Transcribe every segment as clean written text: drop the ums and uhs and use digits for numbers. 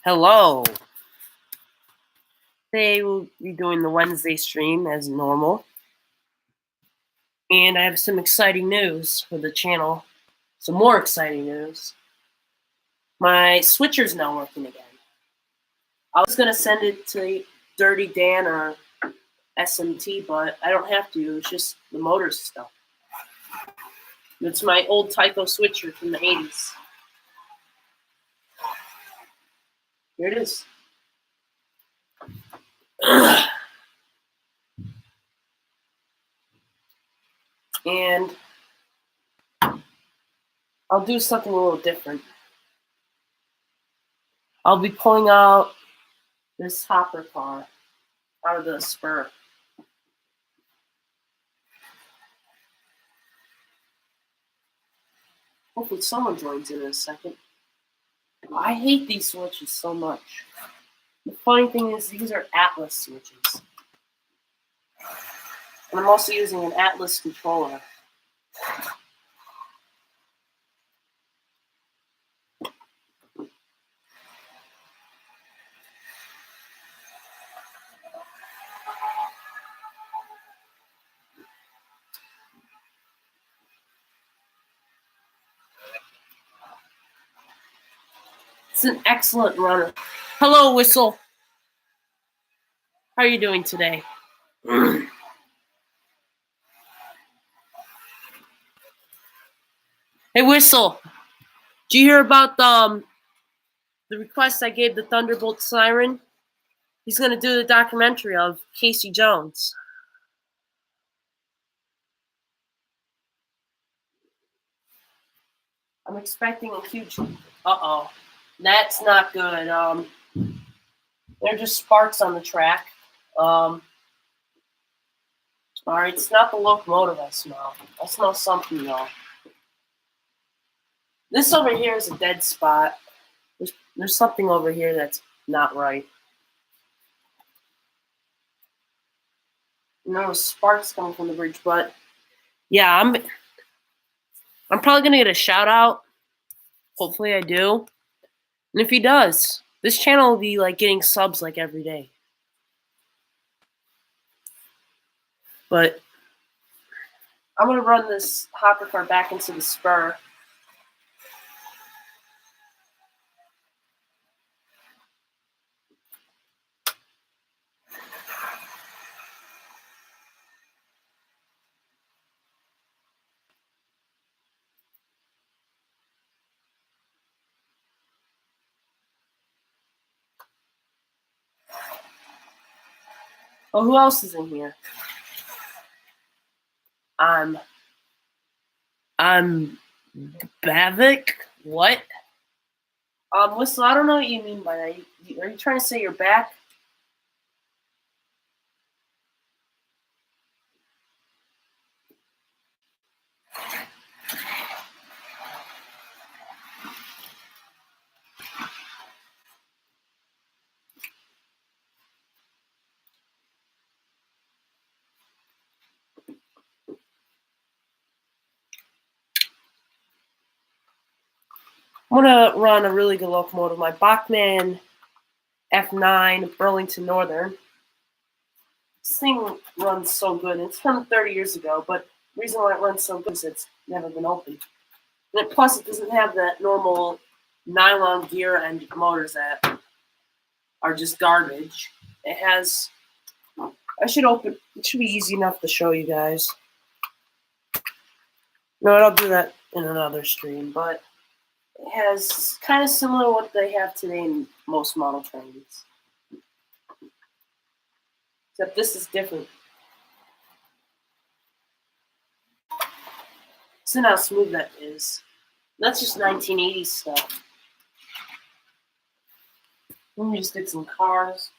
Hello. Today we'll be doing the Wednesday stream as normal. And I have some exciting news for the channel. Some more exciting news. My switcher's now working again. I was going to send it to Dirty Dan or SMT, but I don't have to. It's just the motor stuff. It's my old Tyco switcher from the 80s. Here it is. And I'll do something a little different. I'll be pulling out this hopper car out of the spur. Hopefully someone joins in a second. I hate these switches so much. The funny thing is these are Atlas switches. And I'm also using an Atlas controller. It's an excellent runner. Hello, Whistle. How are you doing today? Hey, Whistle. Did you hear about the request I gave the Thunderbolt Siren? He's going to do the documentary of Casey Jones. I'm expecting a huge... Uh-oh. That's not good. They're just sparks on the track. All right, it's not the locomotive I smell. I smell something, though. This over here is a dead spot. There's something over here that's not right. And there was sparks coming from the bridge, but yeah, I'm probably gonna get a shout out. Hopefully I do. And if he does, this channel will be like getting subs like every day. But I'm gonna run this hopper car back into the spur. Oh, who else is in here? I'm Bavik. What? Whistle, I don't know what you mean by that. Are you trying to say you're back? I'm gonna run a really good locomotive. My Bachmann F9 Burlington Northern. This thing runs so good. It's from 30 years ago, but the reason why it runs so good is it's never been opened. And plus, it doesn't have that normal nylon gear and motors that are just garbage. It has... I should open... It should be easy enough to show you guys. No, I'll do that in another stream, but it has kind of similar to what they have today in most model trains. Except this is different. Listen how smooth that is. That's just 1980s stuff. Let me just get some cars.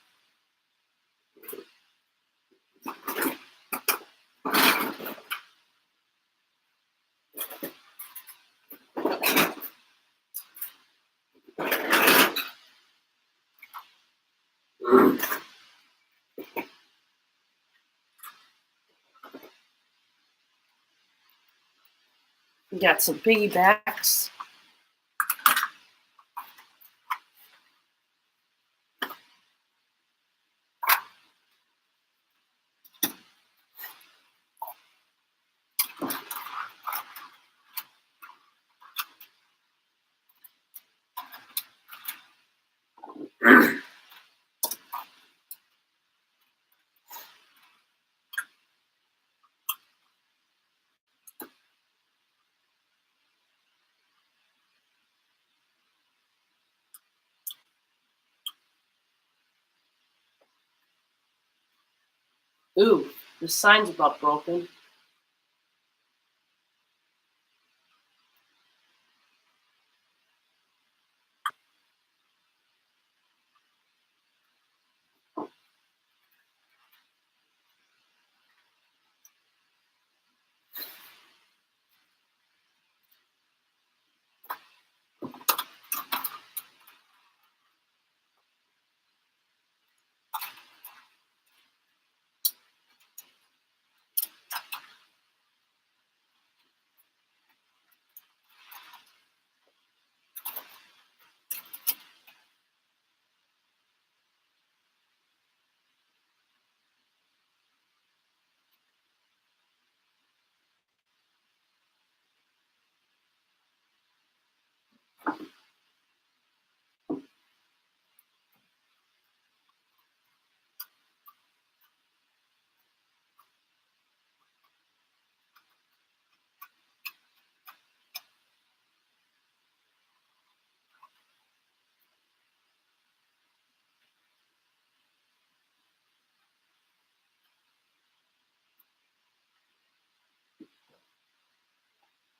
We got some piggybacks. Ooh, the sign's about broken.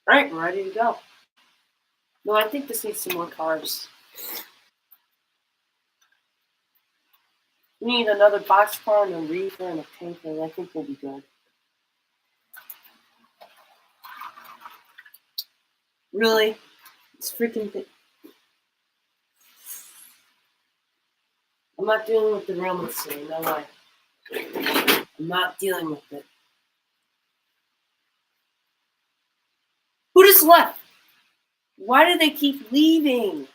All right, we're ready to go. No, I think this needs some more cars. We need another boxcar and a reefer and a tanker, and I think we'll be good. Really? This freaking thing. I'm not dealing with the realness today, no way. I'm not dealing with it. Who just left? Why do they keep leaving?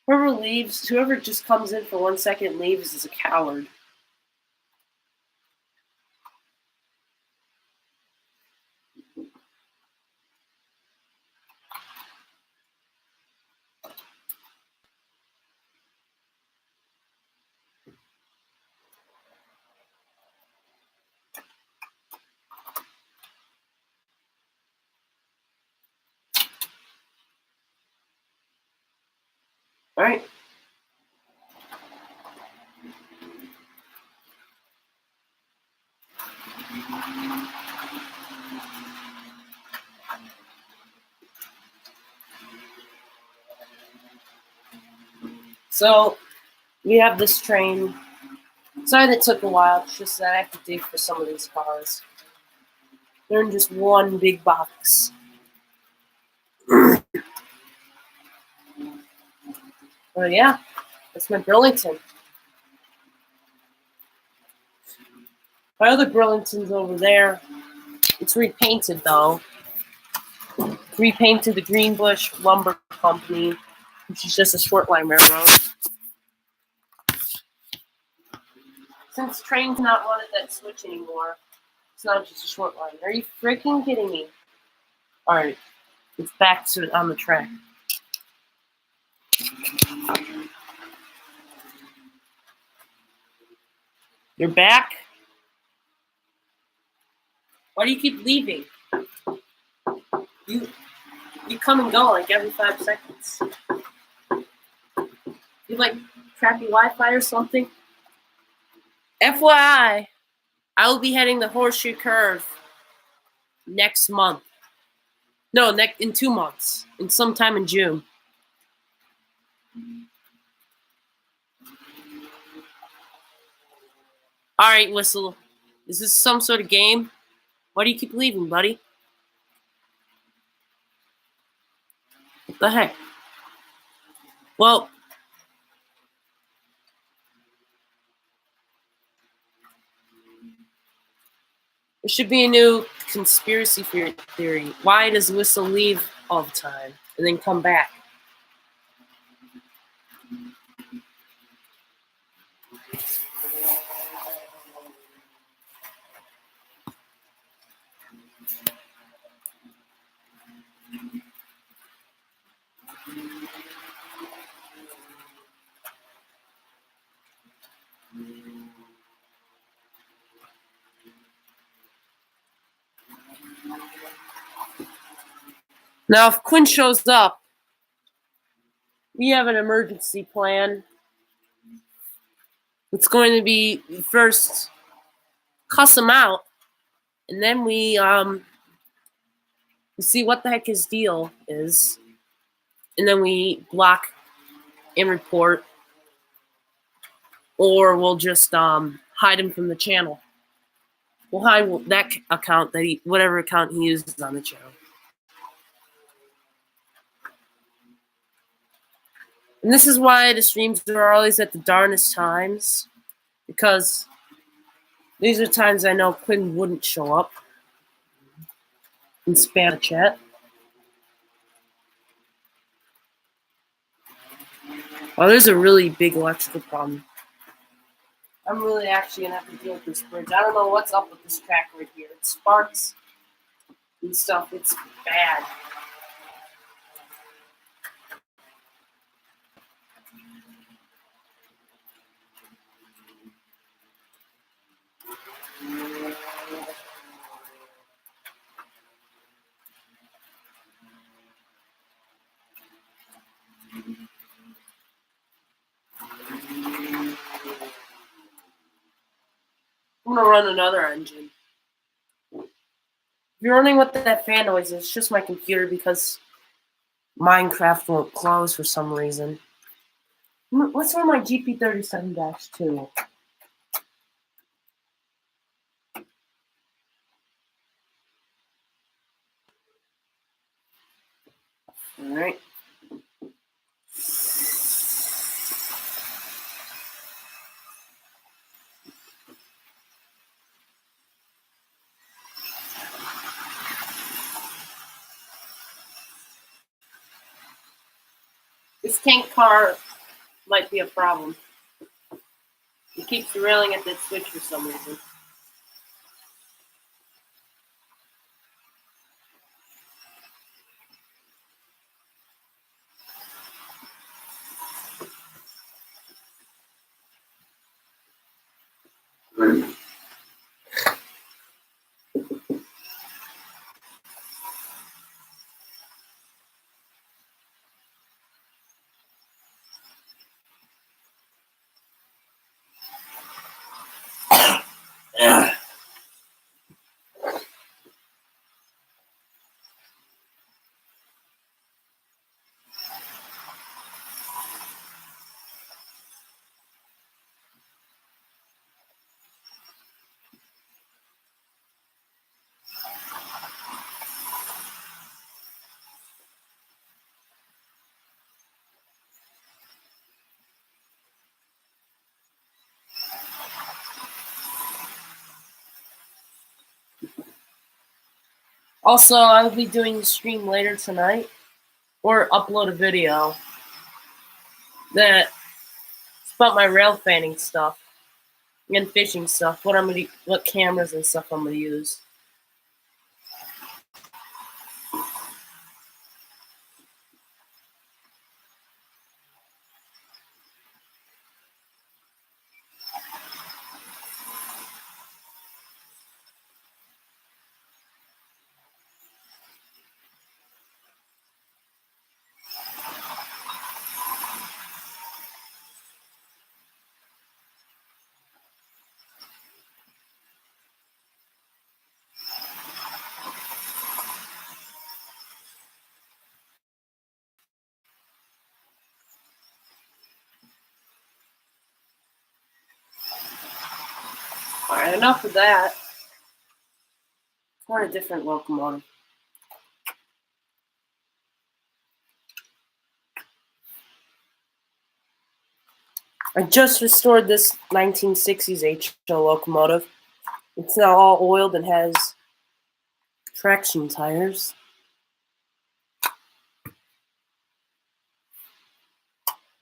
Whoever leaves, whoever just comes in for 1 second and leaves is a coward. All right. So we have this train. Sorry that took a while. It's just that I have to dig for some of these cars. They're in just one big box. But yeah, that's my Burlington. My other Burlington's over there. It's repainted though. Repainted the Greenbush Lumber Company, which is just a short line railroad. Since trains not run at that switch anymore, it's not just a short line. Are you freaking kidding me? Alright, it's back to on the track. You're back? Why do you keep leaving? You come and go like every 5 seconds. You like crappy Wi-Fi or something? FYI, I will be heading the Horseshoe Curve next month. No, in 2 months. In sometime in June. Alright, Whistle. Is this some sort of game? Why do you keep leaving, buddy? What the heck? Well, there should be a new conspiracy theory. Why does Whistle leave all the time and then come back? Now, if Quinn shows up, we have an emergency plan. It's going to be first cuss him out, and then we see what the heck his deal is, and then we block and report, or we'll just hide him from the channel. We'll hide that account whatever account he uses on the channel. And this is why the streams are always at the darnest times, because these are times I know Quinn wouldn't show up and spam the chat. Oh, there's a really big electrical problem. I'm really actually going to have to deal with this bridge. I don't know what's up with this track right here. It sparks and stuff. It's bad. I'm going to run another engine. If you're wondering what that fan noise is, it's just my computer because Minecraft won't close for some reason. Let's run my GP37-2. Alright. This tank car might be a problem. It keeps railing at that switch for some reason. Also, I'll be doing a stream later tonight, or upload a video that's about my rail fanning stuff and fishing stuff. What cameras and stuff I'm gonna use. Alright, enough of that. Or a different locomotive. I just restored this 1960s HO locomotive. It's now all oiled and has traction tires.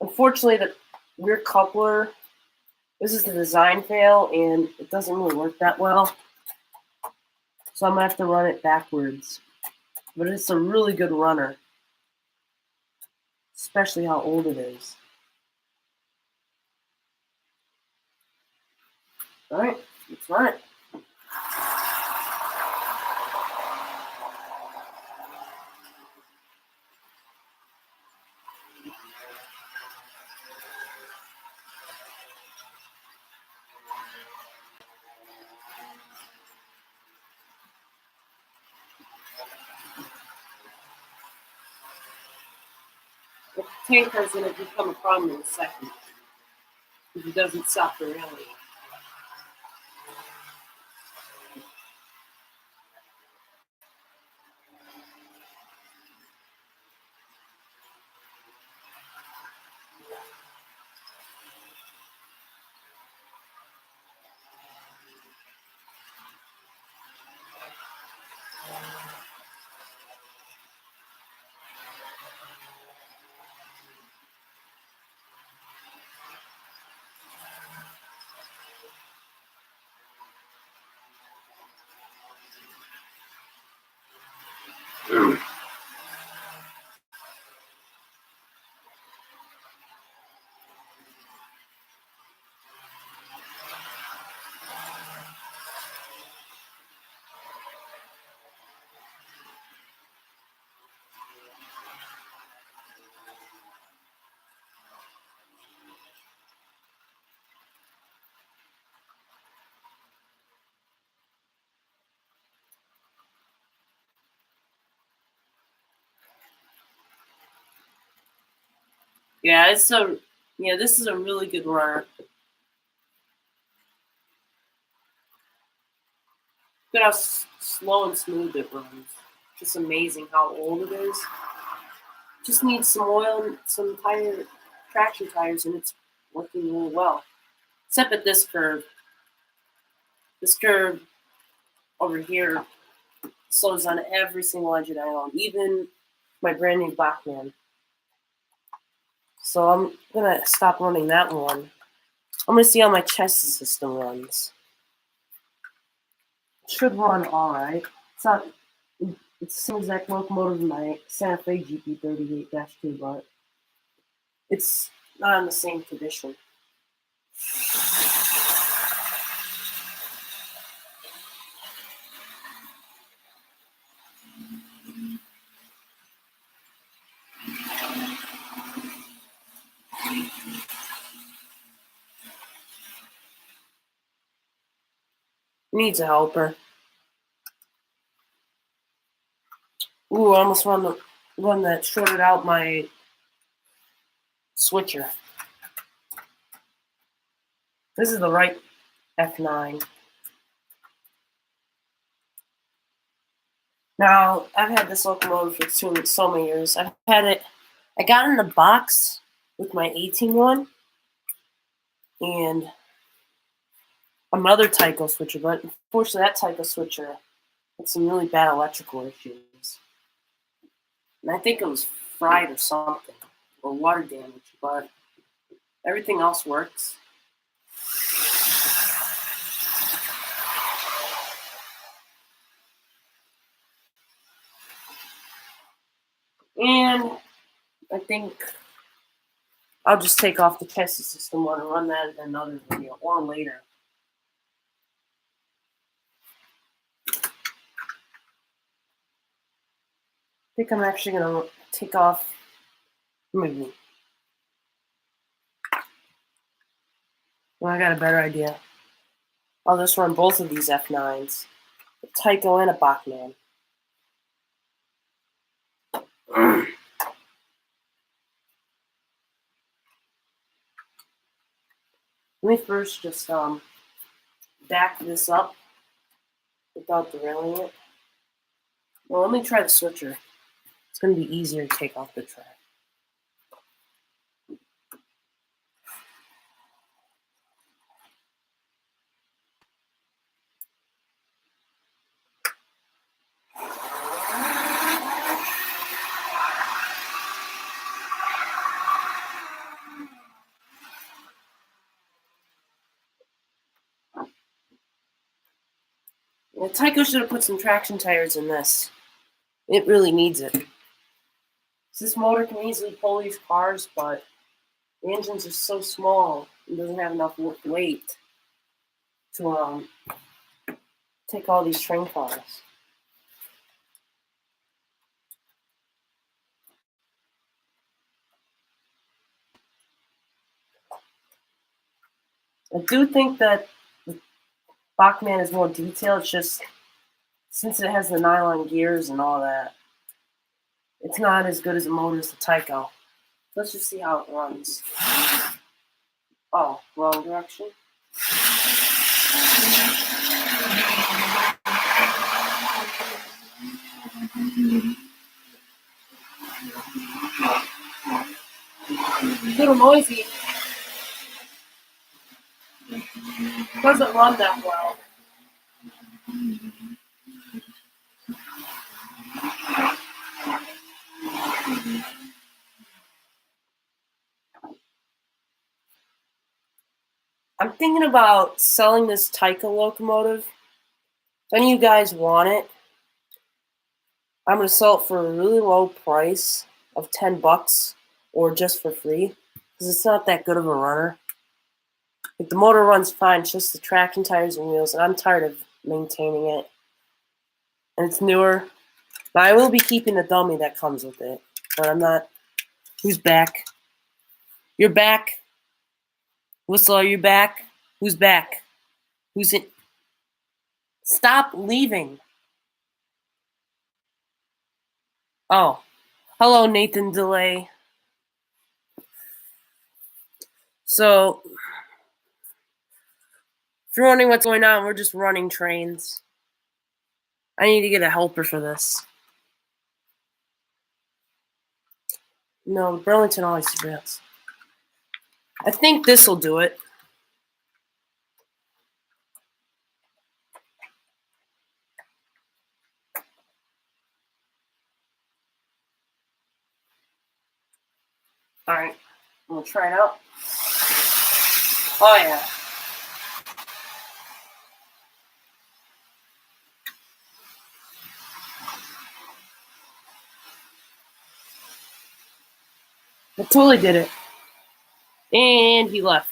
Unfortunately, the rear coupler, this is the design fail, and it doesn't really work that well. So I'm going to have to run it backwards. But it's a really good runner. Especially how old it is. Alright, let's run it. The tanker is going to become a problem in a second if he doesn't stop the rally. Yeah, this is a really good runner. Look at how slow and smooth it runs. Just amazing how old it is. Just needs some oil and some traction tires, and it's working really well. Except at this curve. This curve over here slows on every single engine I own, even my brand new Bachmann. So I'm gonna stop running that one. I'm gonna see how my chassis system runs. It should run alright. It's the same exact locomotive as my Santa Fe GP38-2, but it's not in the same condition. Needs a helper. Ooh, I almost run the one that shorted out my switcher. This is the right F9. Now, I've had this locomotive for so many years. I got it in the box with my 18 one and another Tyco switcher, but unfortunately that Tyco switcher had some really bad electrical issues. And I think it was fried or something, or water damage, but everything else works. And I think I'll just take off the chassis system one and run that in another video or later. I think I'm actually going to take off, maybe. Well, I got a better idea. I'll just run both of these F9s, a Tyco and a Bachmann. Let me first just back this up without derailing it. Well, let me try the switcher. It's going to be easier to take off the track. Well, Tyco should have put some traction tires in this. It really needs it. This motor can easily pull these cars, but the engines are so small, it doesn't have enough weight. to take all these train cars. I do think that the Bachmann is more detailed. It's just since it has the nylon gears and all that, it's not as good as a motor as the Tyco. Let's just see how it runs. Oh, wrong direction. A little noisy. Doesn't run that well. I'm thinking about selling this Tyco locomotive. If any of you guys want it, I'm going to sell it for a really low price of $10 or just for free because it's not that good of a runner. Like, the motor runs fine, it's just the traction, tires, and wheels, and I'm tired of maintaining it. And it's newer. But I will be keeping the dummy that comes with it, but I'm not. Who's back? You're back. Whistle, are you back? Who's back? Who's in? Stop leaving. Oh. Hello, Nathan Delay. So, if you're wondering what's going on, we're just running trains. I need to get a helper for this. No, Burlington always fails. I think this will do it. Alright, we'll try it out. Oh, yeah. I totally did it. And he left.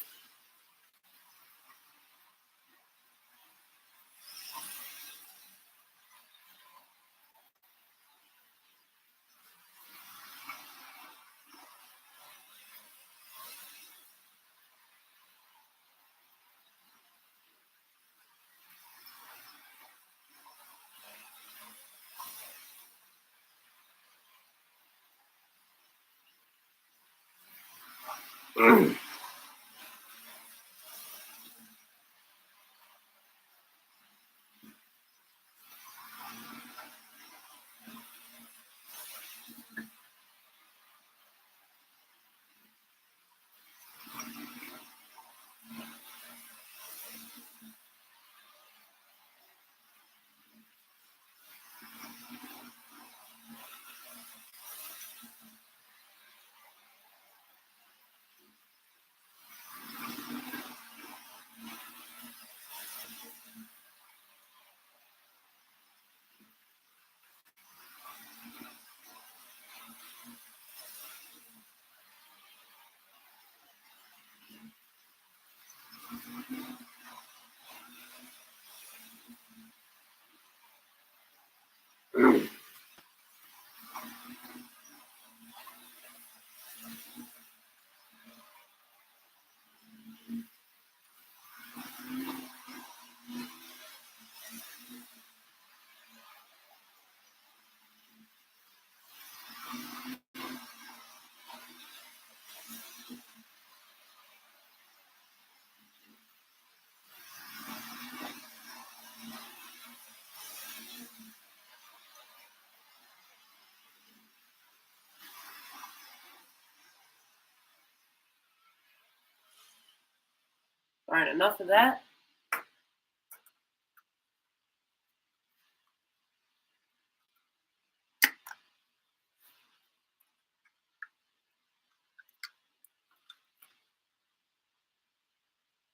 Alright, enough of that.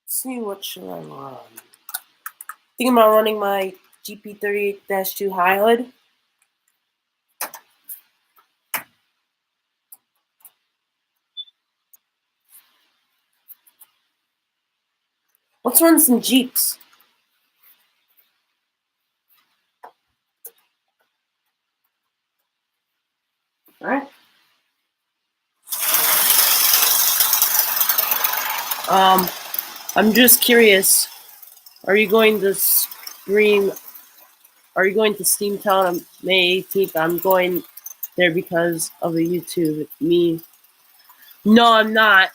Let's see, what should I run? Thinking about running my GP38-2 high hood. Let's run some Jeeps. I'm just curious. Are you going to stream? Are you going to Steamtown on May 18th? I'm going there because of the YouTube. Me? No, I'm not.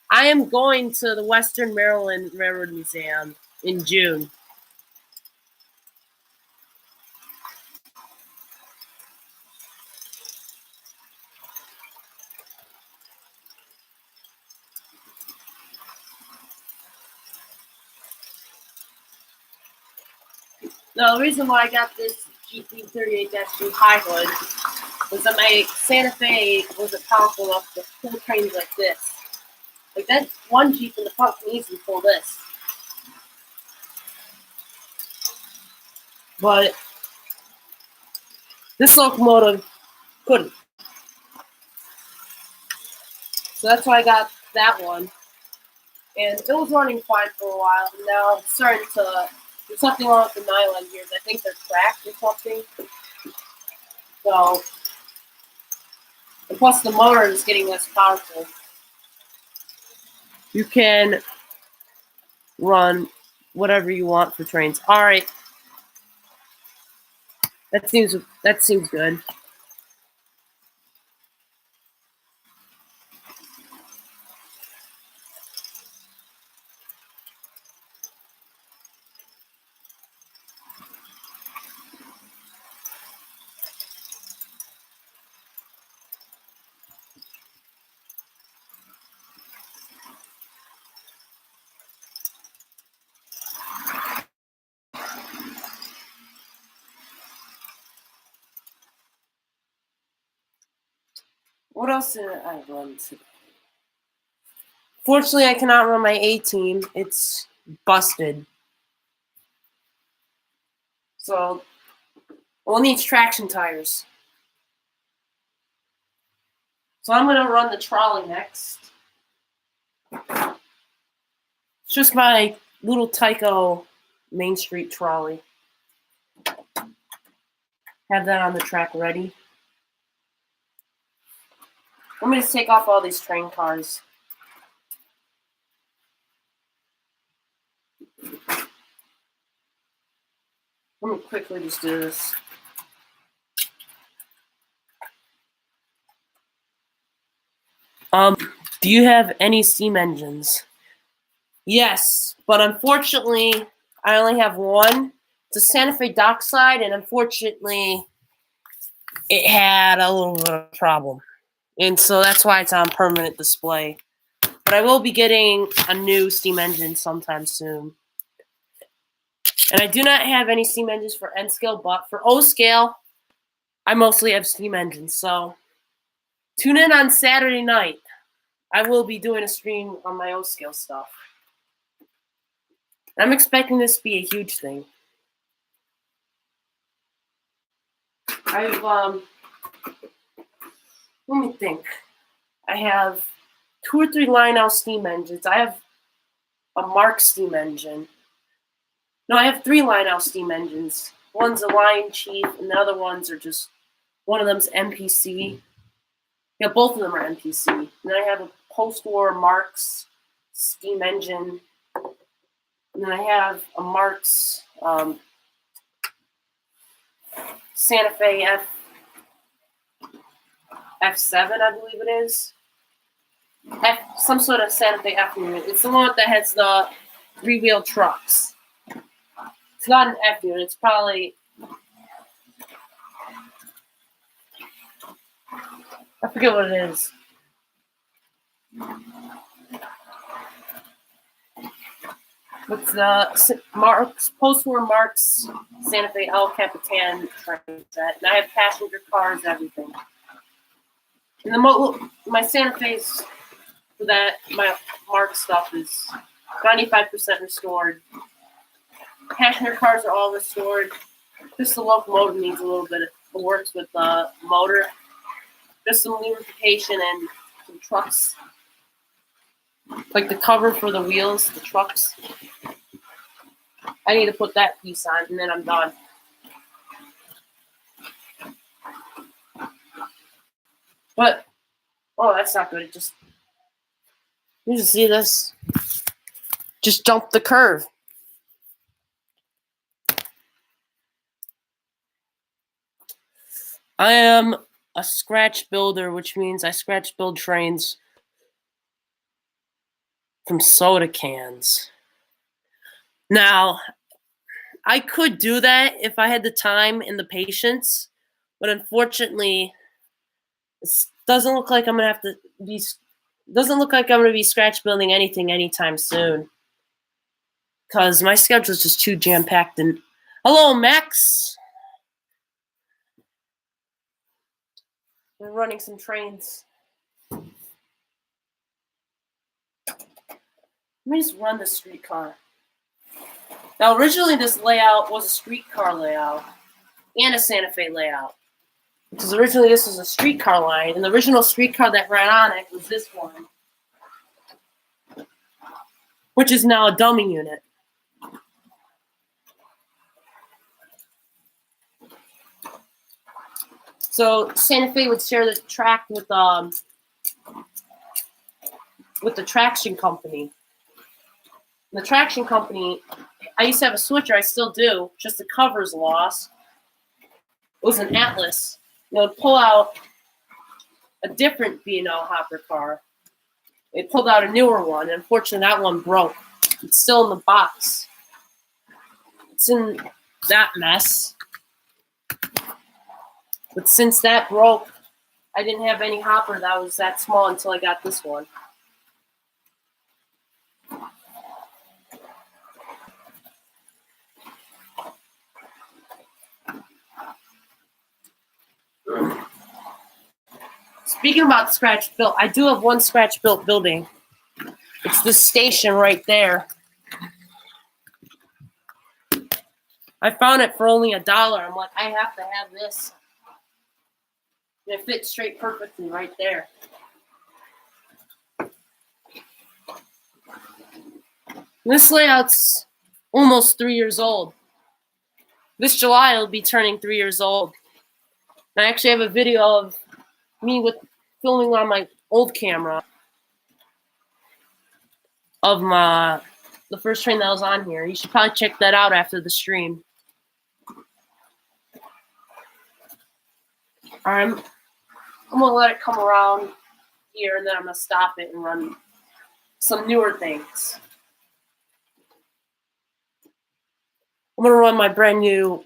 I am going to the Western Maryland Railroad Museum in June. No, the reason why I got this GP38-2 high hood was that my Santa Fe wasn't powerful enough to pull trains like this. Like that one Jeep in the front can easily pull this. But this locomotive couldn't. So that's why I got that one. And it was running fine for a while, and now it's starting to, there's something wrong with the nylon gears. I think they're cracked or something. So, and plus the motor is getting less powerful. You can run whatever you want for trains. All right. That seems good. What else did I run today? Fortunately, I cannot run my A team. It's busted. So, we'll need traction tires. So I'm going to run the trolley next. It's just my little Tyco Main Street trolley. Have that on the track ready. I'm going to take off all these train cars. Let me quickly just do this. Do you have any steam engines? Yes, but unfortunately, I only have one. It's a Santa Fe Dockside, and unfortunately, it had a little bit of a problem. And so that's why it's on permanent display. But I will be getting a new steam engine sometime soon. And I do not have any steam engines for N scale, but for O scale, I mostly have steam engines. So tune in on Saturday night. I will be doing a stream on my O scale stuff. I'm expecting this to be a huge thing. Let me think. I have 2 or 3 Lionel steam engines. I have a Mark steam engine. No, I have 3 Lionel steam engines. One's a Lion Chief, and the other ones are just, one of them's MPC. Yeah, both of them are MPC. And then I have a post-war Marks steam engine. And then I have a Marks Santa Fe F7, I believe it is. Some sort of Santa Fe F unit. It's the one that has the 3-wheel trucks. It's not an F unit. It's probably, I forget what it is. It's the Marks, post-war Marks Santa Fe El Capitan train set. And I have passenger cars, everything. And my Santa Fe's for that, my Mark stuff is 95% restored. Passenger cars are all restored. Just the locomotive needs a little bit of work with the motor. Just some lubrication and some trucks. Like the cover for the wheels, the trucks. I need to put that piece on, and then I'm done. But, oh, that's not good. It just, You just see this? Just jump the curve. I am a scratch builder, which means I scratch build trains from soda cans. Now, I could do that if I had the time and the patience, but unfortunately, it doesn't look like I'm gonna have to be. Doesn't look like I'm gonna be scratch building anything anytime soon, because my schedule is just too jam packed. And hello, Max. We're running some trains. Let me just run the streetcar. Now, originally this layout was a streetcar layout and a Santa Fe layout. Because originally this was a streetcar line, and the original streetcar that ran on it was this one, which is now a dummy unit. So Santa Fe would share the track with the traction company. The traction company, I used to have a switcher, I still do, just the cover's lost. It was an Atlas. It would pull out a different B&L hopper car. It pulled out a newer one, and unfortunately that one broke. It's still in the box. It's in that mess. But since that broke, I didn't have any hopper that was that small until I got this one. Speaking about scratch built, I do have one scratch built building. It's the station right there. I found it for only $1. I'm like, I have to have this. And it fits straight perfectly right there. This layout's almost 3 years old. This July it'll be turning 3 years old. And I actually have a video of me with filming on my old camera of the first train that was on here. You should probably check that out after the stream. I'm gonna let it come around here, and then I'm gonna stop it and run some newer things. I'm gonna run my brand new.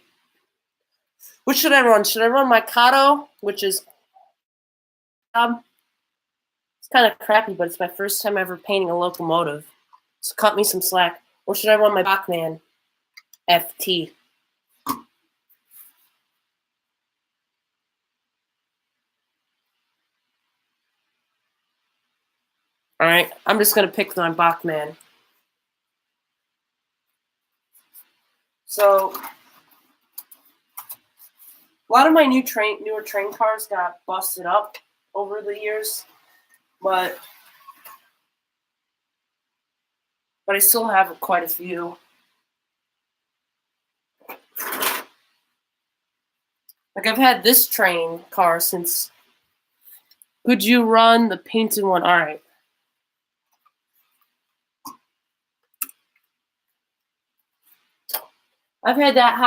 What should I run? Should I run my Kato, which is it's kind of crappy, but it's my first time ever painting a locomotive, so cut me some slack. Or should I run my Bachmann FT? All right, I'm just gonna pick my Bachmann. So a lot of my newer train cars got busted up over the years, but I still have quite a few. Like I've had this train car since. Could you run the painted one? All right. I've had that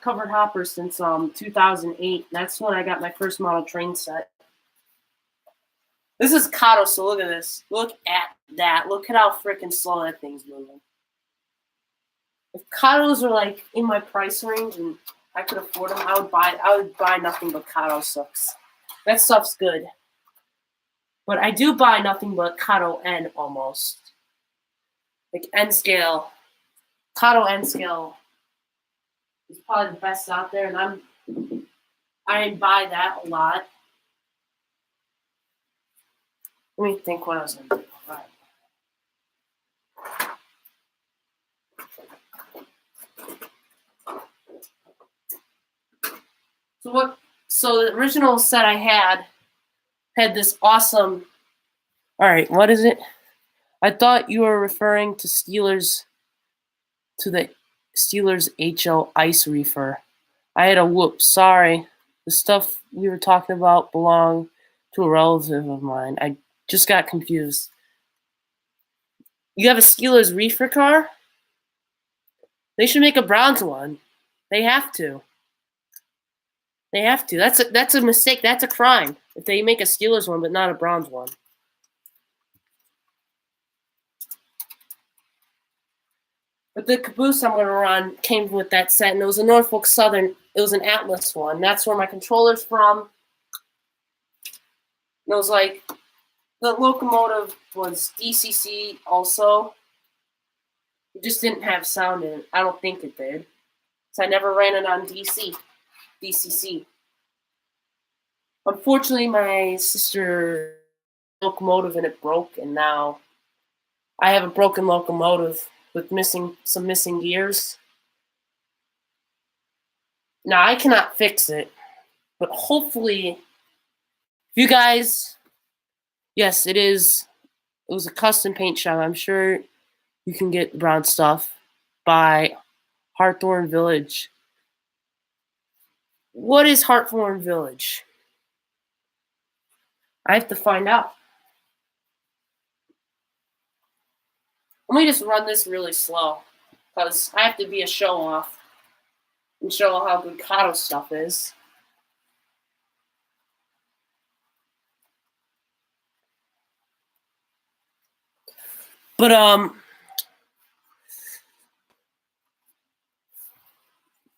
covered hopper since 2008. That's when I got my first model train set. This is Kato, so look at this. Look at that. Look at how freaking slow that thing's moving. If Katos are like in my price range and I could afford them, I would buy nothing but Kato sucks. That stuff's good. But I do buy nothing but Kato N almost. Like N scale. Kato N scale is probably the best out there, and I buy that a lot. Let me think what I was going to do. All right. So the original set I had this awesome. All right, what is it? I thought you were referring to the Steelers HO ice reefer. I had a whoop. Sorry. The stuff we were talking about belonged to a relative of mine. I just got confused. You have a Steelers reefer car? They should make a Browns one. They have to. They have to. That's a mistake. That's a crime if they make a Steelers one but not a Browns one. But the caboose I'm going to run came with that set, and it was a Norfolk Southern. It was an Atlas one. That's where my controller's from. And it was like, the locomotive was DCC also. It just didn't have sound in it. I don't think it did. So I never ran it on DCC. Unfortunately, my sister locomotive and it broke, and now I have a broken locomotive with some missing gears. Now I cannot fix it, but hopefully, you guys, yes, it is. It was a custom paint shop. I'm sure you can get brown stuff by Hawthorne Village. What is Hawthorne Village? I have to find out. Let me just run this really slow because I have to be a show off and show how good Kato stuff is. But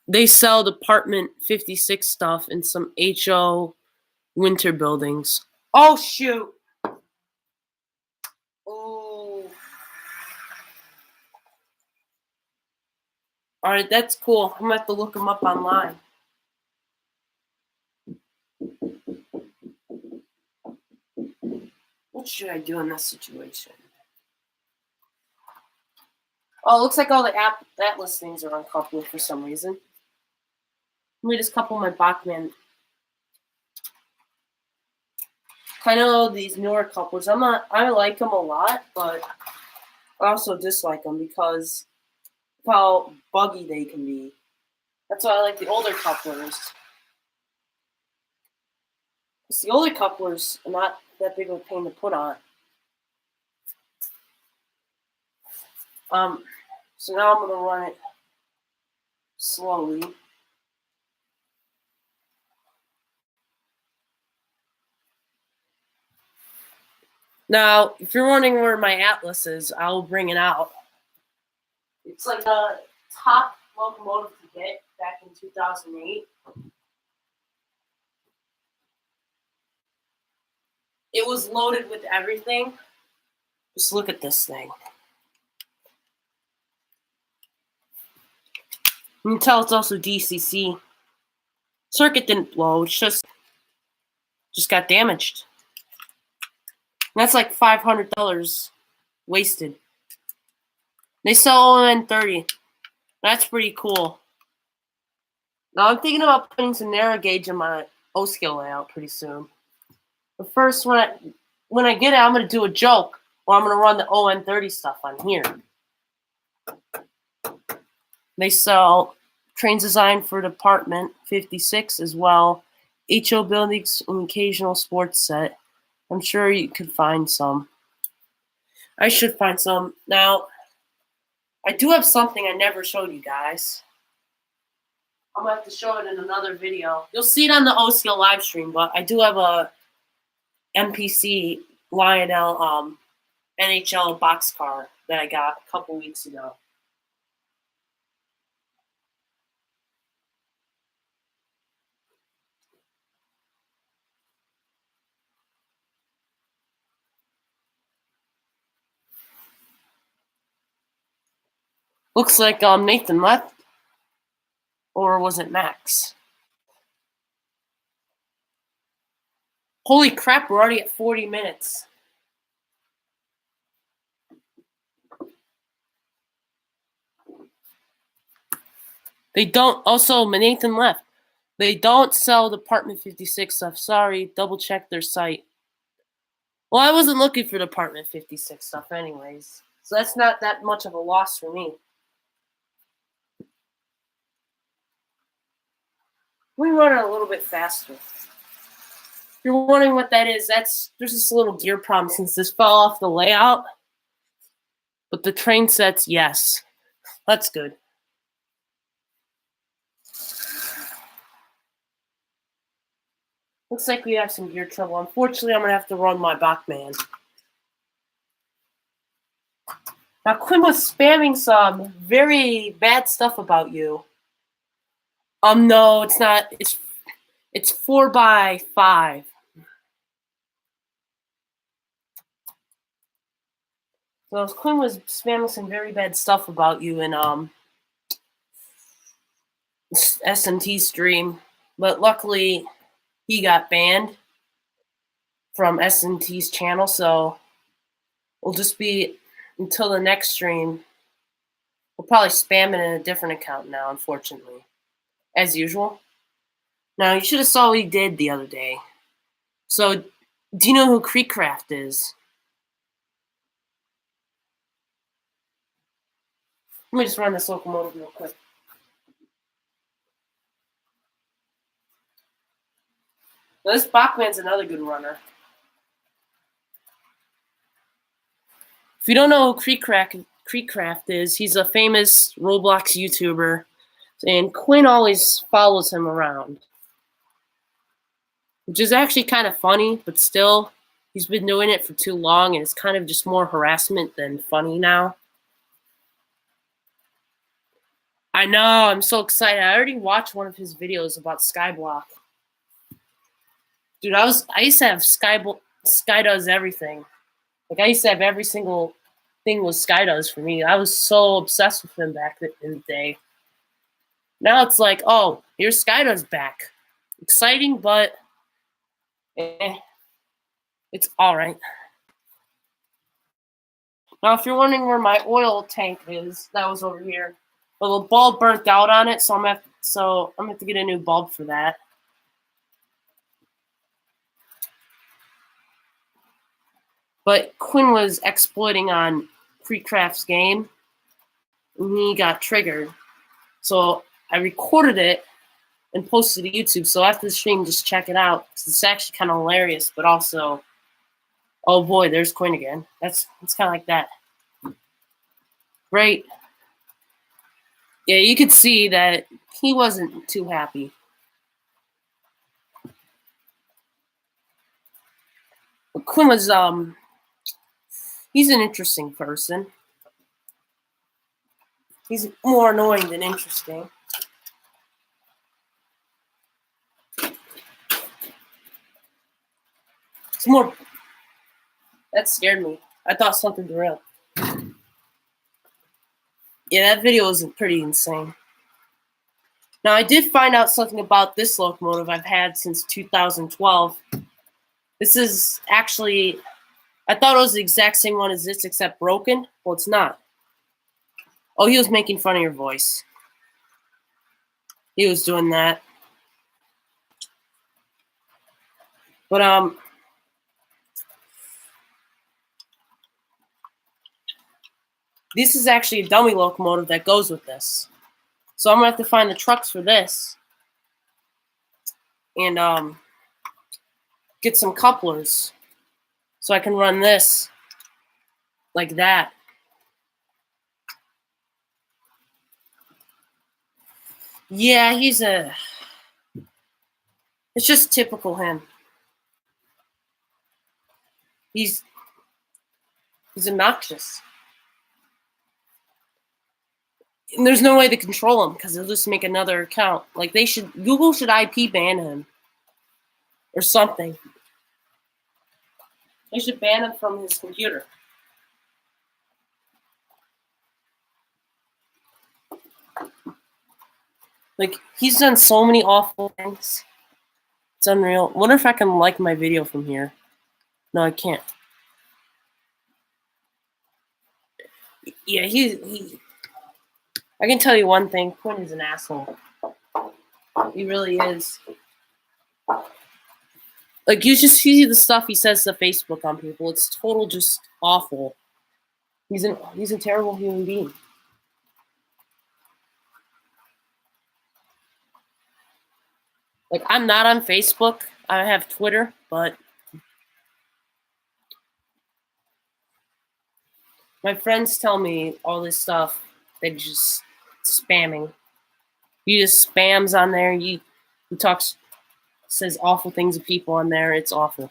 they sell Department 56 stuff in some HO winter buildings. Oh shoot! Oh. Alright, that's cool. I'm gonna have to look them up online. What should I do in this situation? Oh, it looks like all the Atlas things are uncoupled for some reason. Let me just couple my Bachmann. Kind of these newer couplers. I like them a lot, but I also dislike them because of how buggy they can be. That's why I like the older couplers. Because the older couplers are not that big of a pain to put on. So now I'm going to run it slowly. Now, if you're wondering where my Atlas is, I'll bring it out. It's like the top locomotive to get back in 2008. It was loaded with everything. Just look at this thing. You can tell it's also DCC. Circuit didn't blow. It's just got damaged. And that's like $500 wasted. They sell ON30. That's pretty cool. Now I'm thinking about putting some narrow gauge in my O-scale layout pretty soon. But first, when I get it, I'm going to do a joke, or I'm going to run the ON30 stuff on here. They sell trains designed for Department 56 as well, HO buildings, and occasional sports set. I'm sure you could find some. I should find some. Now, I do have something I never showed you guys. I'm going to have to show it in another video. You'll see it on the O-scale live stream, but I do have a MPC Lionel NHL boxcar that I got a couple weeks ago. Looks like Nathan left. Or was it Max? Holy crap, we're already at 40 minutes. They don't, also, Nathan left. They don't sell Department 56 stuff. Sorry, double check their site. Well, I wasn't looking for Department 56 stuff anyways. So that's not that much of a loss for me. We run it a little bit faster. If you're wondering what that is, there's this little gear problem since this fell off the layout. But the train sets, yes. That's good. Looks like we have some gear trouble. Unfortunately, I'm going to have to run my Bachman. Now, Quinn was spamming some very bad stuff about you. No, it's not. It's 4x5. So Quinn was spamming some very bad stuff about you in SMT stream, but luckily he got banned from SMT's channel, so we'll just be until the next stream. We'll probably spam it in a different account now, unfortunately, as usual. Now, you should have saw what he did the other day. So, do you know who Creekcraft is? Let me just run this locomotive real quick. Now, this Bachman's another good runner. If you don't know who Creekcraft is, he's a famous Roblox YouTuber, and Quinn always follows him around. Which is actually kind of funny, but still, he's been doing it for too long, and it's kind of just more harassment than funny now. I know, I'm so excited. I already watched one of his videos about Skyblock. Dude, I used to have Sky Does Everything. Like, I used to have every single thing was Sky Does for me. I was so obsessed with him back in the day. Now it's like, oh, here's Sky Does back. Exciting, but it's all right. Now, if you're wondering where my oil tank is, that was over here. Well, the bulb burnt out on it, so I'm gonna have to get a new bulb for that. But Quinn was exploiting on Creekcraft's game, and he got triggered. So I recorded it and posted it to YouTube. So after the stream, just check it out. It's actually kind of hilarious, but also, oh boy, there's Quinn again. It's kind of like that. Great. Yeah, you could see that he wasn't too happy. But Quinn was he's an interesting person. He's more annoying than interesting. It's more. That scared me. I thought something derailed. Yeah, that video was pretty insane. Now, I did find out something about this locomotive I've had since 2012. This is actually, I thought it was the exact same one as this, except broken. Well, it's not. Oh, he was making fun of your voice. He was doing that. But, this is actually a dummy locomotive that goes with this. So I'm going to have to find the trucks for this. And, get some couplers. So I can run this like that. Yeah, it's just typical him. He's obnoxious. And there's no way to control him because they'll just make another account. Like Google should IP ban him or something. They should ban him from his computer. Like, he's done so many awful things. It's unreal. I wonder if I can like my video from here. No, I can't. Yeah, I can tell you one thing. Quinn is an asshole. He really is. Like, you just see the stuff he says to Facebook on people. It's total just awful. He's a terrible human being. Like, I'm not on Facebook. I have Twitter, but My friends tell me all this stuff. They just spamming. You just spams on there. He talks, says awful things to people on there. It's awful.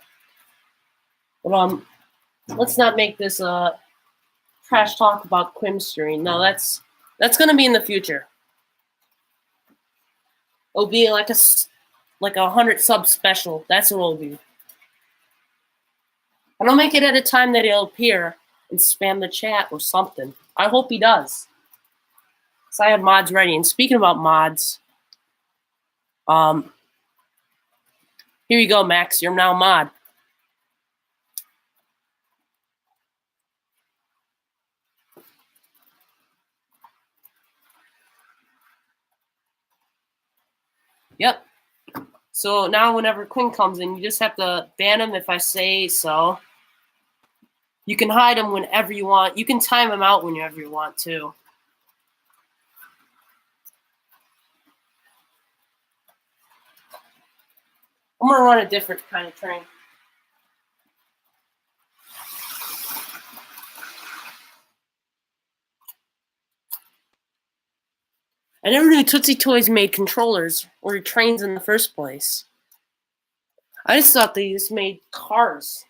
But let's not make this trash talk about Quimstery. No, that's gonna be in the future. It'll be like a 100 sub special. That's what it'll be. And I'll make it at a time that he'll appear and spam the chat or something. I hope he does. So I have mods ready. And speaking about mods, here you go, Max. You're now mod. Yep. So now whenever Quinn comes in, you just have to ban him if I say so. You can hide him whenever you want. You can time him out whenever you want too. I'm going to run a different kind of train. I never knew Tootsie Toys made controllers or trains in the first place. I just thought they just made cars.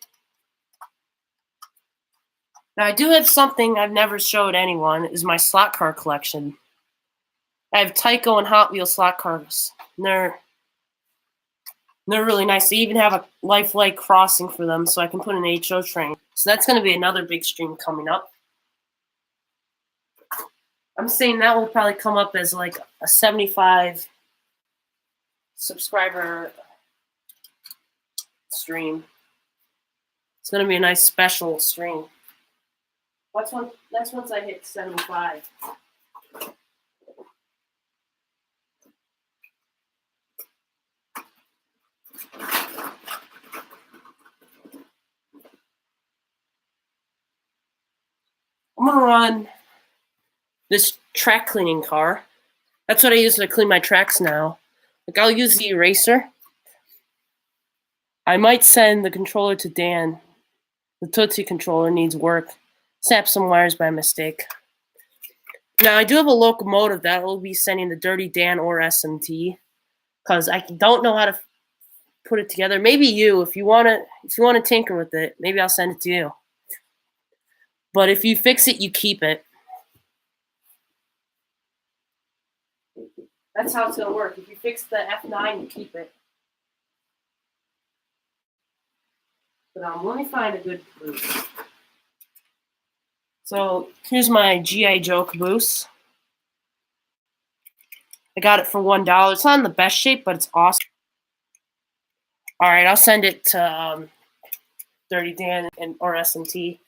Now, I do have something I've never showed anyone, is my slot car collection. I have Tyco and Hot Wheels slot cars. And they're really nice. They even have a lifelike crossing for them, so I can put an HO train. So that's going to be another big stream coming up. I'm saying that will probably come up as like a 75 subscriber stream. It's going to be a nice special stream. That's once I hit 75. I'm going to run this track cleaning car. That's what I use to clean my tracks now. Like, I'll use the eraser. I might send the controller to Dan. The Tootsie controller needs work. Snap some wires by mistake. Now, I do have a locomotive that will be sending to Dirty Dan or SMT, because I don't know how to put it together. Maybe you, if you want to tinker with it, maybe I'll send it to you. But if you fix it, you keep it. That's how it's going to work. If you fix the F9, you keep it. But let me find a good caboose. So here's my G.I. Joe caboose. I got it for $1. It's not in the best shape, but it's awesome. All right, I'll send it to Dirty Dan or SMT.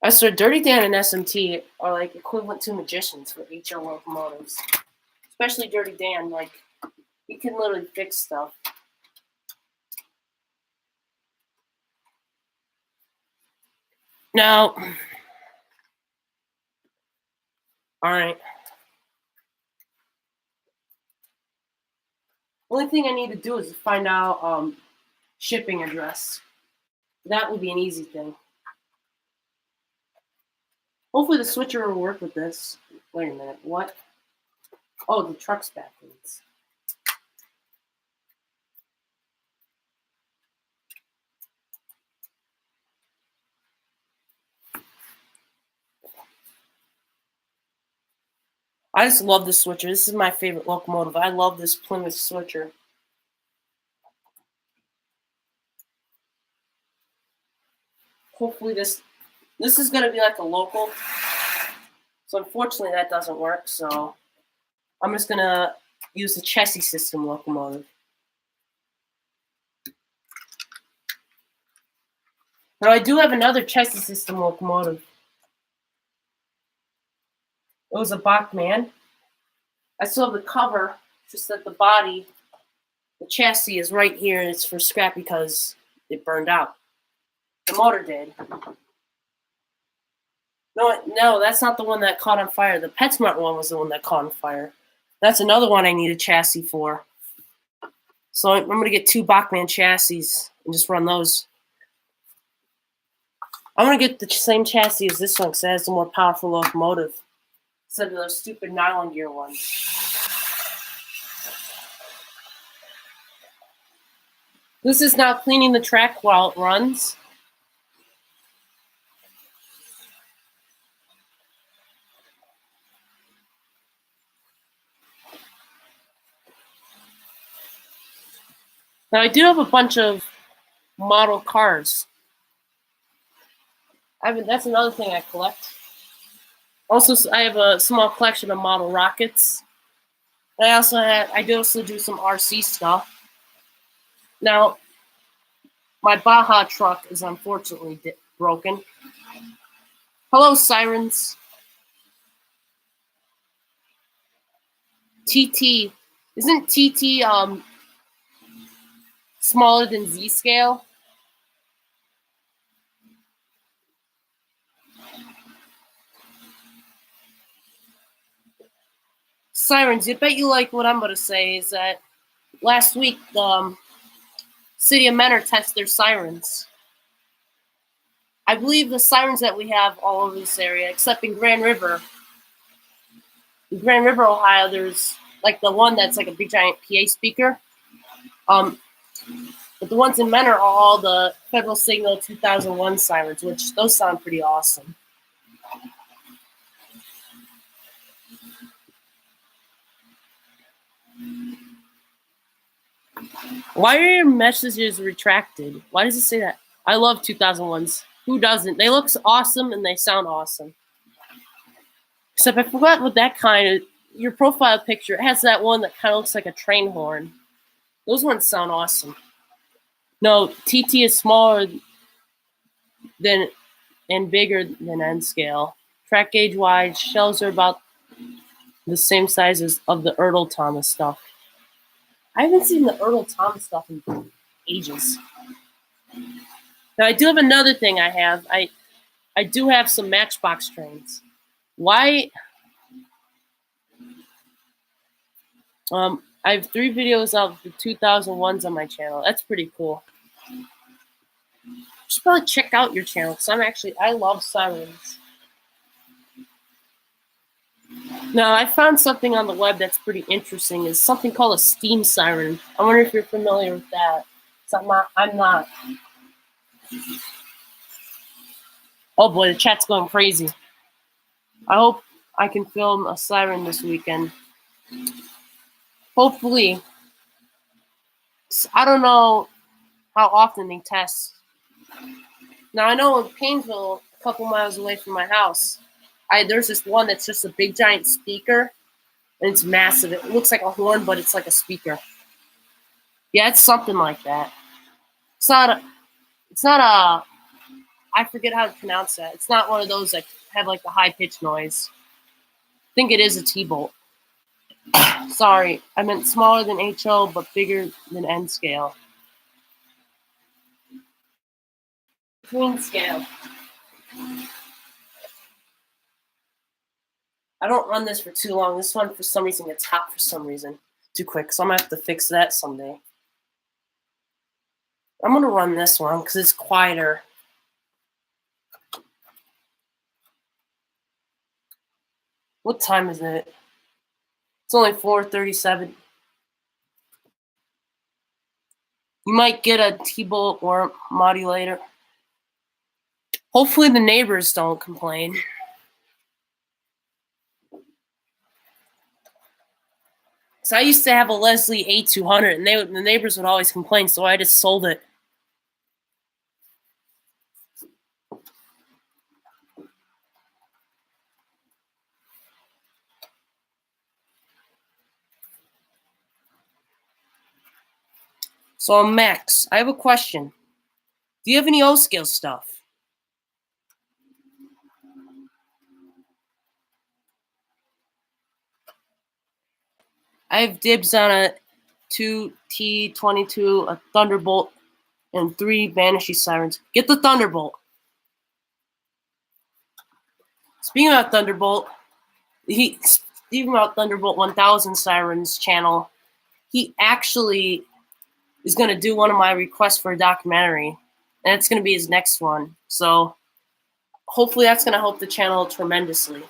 I said Dirty Dan and SMT are like equivalent to magicians for HO locomotives. Especially Dirty Dan, like, he can literally fix stuff. Now, all right. Only thing I need to do is find out shipping address. That would be an easy thing. Hopefully the switcher will work with this. Wait a minute, what? Oh, the truck's backwards. I just love this switcher. This is my favorite locomotive. I love this Plymouth switcher. Hopefully this is going to be like a local. So unfortunately that doesn't work. So I'm just going to use the chassis system locomotive. Now I do have another chassis system locomotive. It was a Bachmann. I still have the cover, just that the body, the chassis is right here, and it's for scrap because it burned out. The motor did. No, that's not the one that caught on fire. The PetSmart one was the one that caught on fire. That's another one I need a chassis for. So I'm going to get 2 Bachmann chassis and just run those. I'm gonna get the same chassis as this one because it has a more powerful locomotive instead of those stupid nylon gear ones. This is now cleaning the track while it runs. Now I do have a bunch of model cars. That's another thing I collect. Also, I have a small collection of model rockets. I do also do some RC stuff. Now, my Baja truck is unfortunately broken. Hello, sirens. TT. Isn't TT smaller than Z scale? Sirens, I bet you like what I'm going to say is that last week the City of Menor tested their sirens. I believe the sirens that we have all over this area, except in Grand River. In Grand River, Ohio, there's like the one that's like a big giant PA speaker. But the ones in Menor are all the Federal Signal 2001 sirens, which those sound pretty awesome. Why are your messages retracted? Why does it say that? I love 2001s. Who doesn't? They look awesome and they sound awesome. Except I forgot what that kind of, your profile picture, it has that one that kind of looks like a train horn. Those ones sound awesome. No, TT is smaller than and bigger than N scale. Track gauge wide, shells are about the same size as of the Ertl Thomas stuff. I haven't seen the Ertl Thomas stuff in ages. Now I do have another thing I have. I do have some Matchbox trains. Why? I have 3 videos of the 2001s on my channel. That's pretty cool. You should probably check out your channel because I love sirens. Now, I found something on the web that's pretty interesting. It's something called a steam siren. I wonder if you're familiar with that. I'm not. Oh boy, the chat's going crazy. I hope I can film a siren this weekend. Hopefully. I don't know how often they test. Now, I know in Painesville, a couple miles away from my house, there's this one that's just a big giant speaker, and it's massive. It looks like a horn, but it's like a speaker. Yeah, it's something like that. It's not a, I forget how to pronounce that. It's not one of those that have like the high pitched noise. I think it is a T-bolt. Sorry, I meant smaller than HO, but bigger than N scale. Queen scale. I don't run this for too long. This one, for some reason, gets hot for some reason. Too quick, so I'm going to have to fix that someday. I'm going to run this one because it's quieter. What time is it? It's only 4:37. You might get a T-bolt or a modulator. Hopefully the neighbors don't complain. So I used to have a Leslie A200, and the neighbors would always complain, so I just sold it. So Max, I have a question. Do you have any O-scale stuff? I have dibs on a 2T22, a Thunderbolt, and 3 Banshee sirens. Get the Thunderbolt. Speaking about Thunderbolt, Speaking about Thunderbolt 1000 Sirens channel, he actually is going to do one of my requests for a documentary, and it's going to be his next one. So hopefully that's going to help the channel tremendously.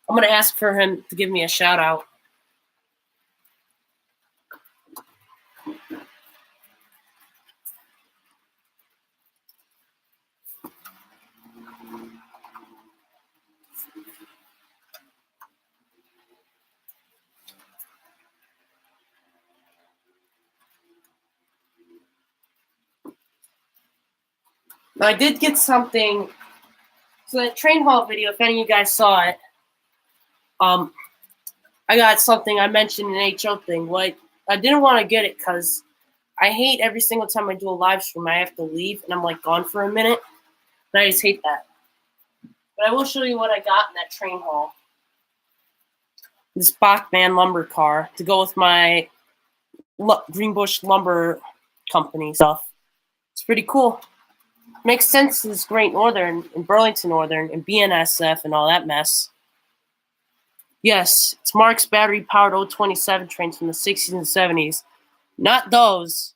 I'm going to ask for him to give me a shout out. Now, I did get something. So that train haul video, if any of you guys saw it, I got something I mentioned in HO thing. Like, I didn't want to get it because I hate every single time I do a live stream, I have to leave and I'm like gone for a minute. And I just hate that. But I will show you what I got in that train haul. This Bachmann lumber car to go with my Greenbush Lumber Company stuff. It's pretty cool. Makes sense as Great Northern and Burlington Northern and BNSF and all that mess. Yes, it's Mark's battery-powered 027 trains from the 60s and 70s. Not those.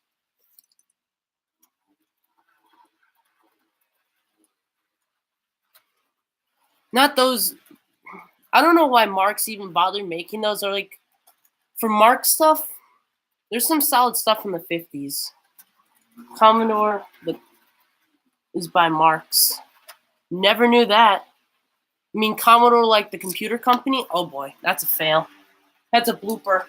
Not those. I don't know why Mark's even bothered making those. Or like, for Mark stuff, there's some solid stuff from the 50s. Commodore is by Mark's. Never knew that. I mean, Commodore, like the computer company? Oh boy, that's a fail. That's a blooper.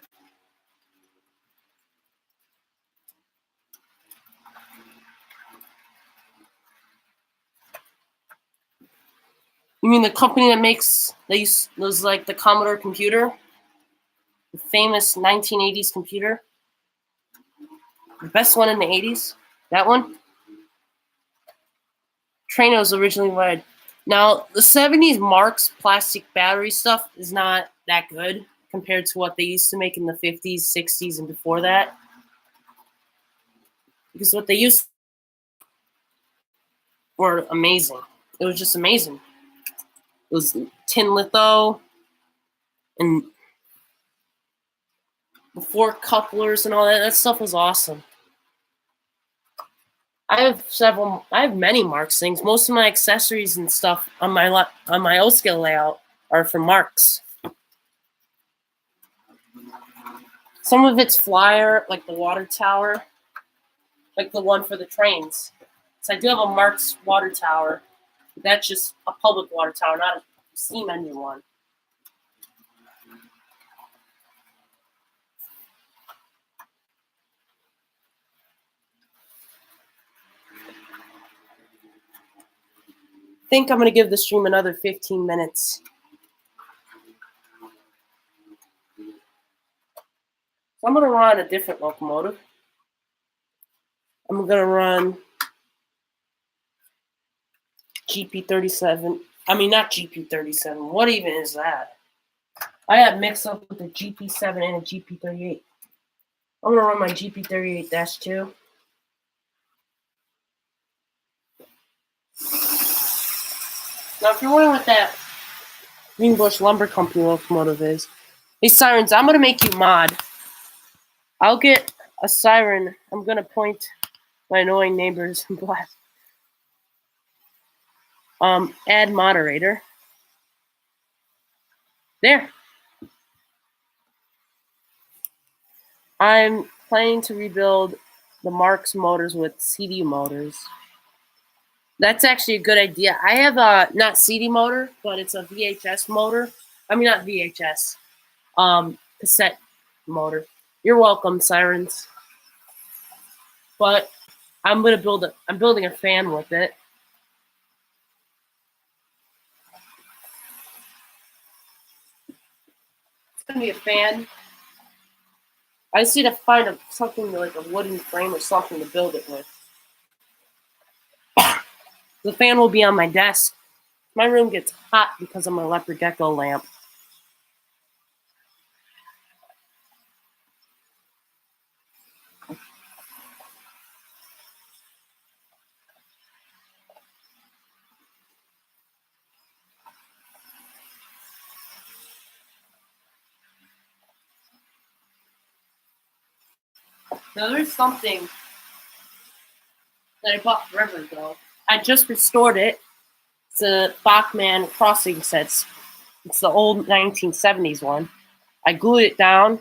You mean the company that makes those like the Commodore computer? The famous 1980s computer? The best one in the 80s? That one? Trano was originally red. Now, the 70s Mark's plastic battery stuff is not that good compared to what they used to make in the 50s, 60s, and before that. Because what they used were amazing. It was just amazing. It was tin litho and the four couplers and all that. That stuff was awesome. I have many Mark's things. Most of my accessories and stuff on my O-scale layout are from Mark's. Some of it's flyer, like the water tower, like the one for the trains. So I do have a Mark's water tower. That's just a public water tower, not a steam engine one. I think I'm going to give the stream another 15 minutes. So I'm going to run a different locomotive. I'm going to run GP37. I mean, not GP37. What even is that? I have mixed up with the GP7 and a GP38. I'm going to run my GP38-2. Now, if you're wondering what that Greenbush Lumber Company locomotive is, hey, Sirens, I'm going to make you mod. I'll get a siren. I'm going to point my annoying neighbors and blast. Add moderator. There. I'm planning to rebuild the Mark's motors with CD motors. That's actually a good idea. I have a not CD motor, but it's a VHS motor. I mean, not VHS. Cassette motor. You're welcome, Sirens. But I'm building a fan with it. It's gonna be a fan. I just need to find something like a wooden frame or something to build it with. The fan will be on my desk. My room gets hot because of my leopard gecko lamp. Now there's something that I bought forever ago. I just restored it. It's a Bachmann crossing sets. It's the old 1970s one. I glued it down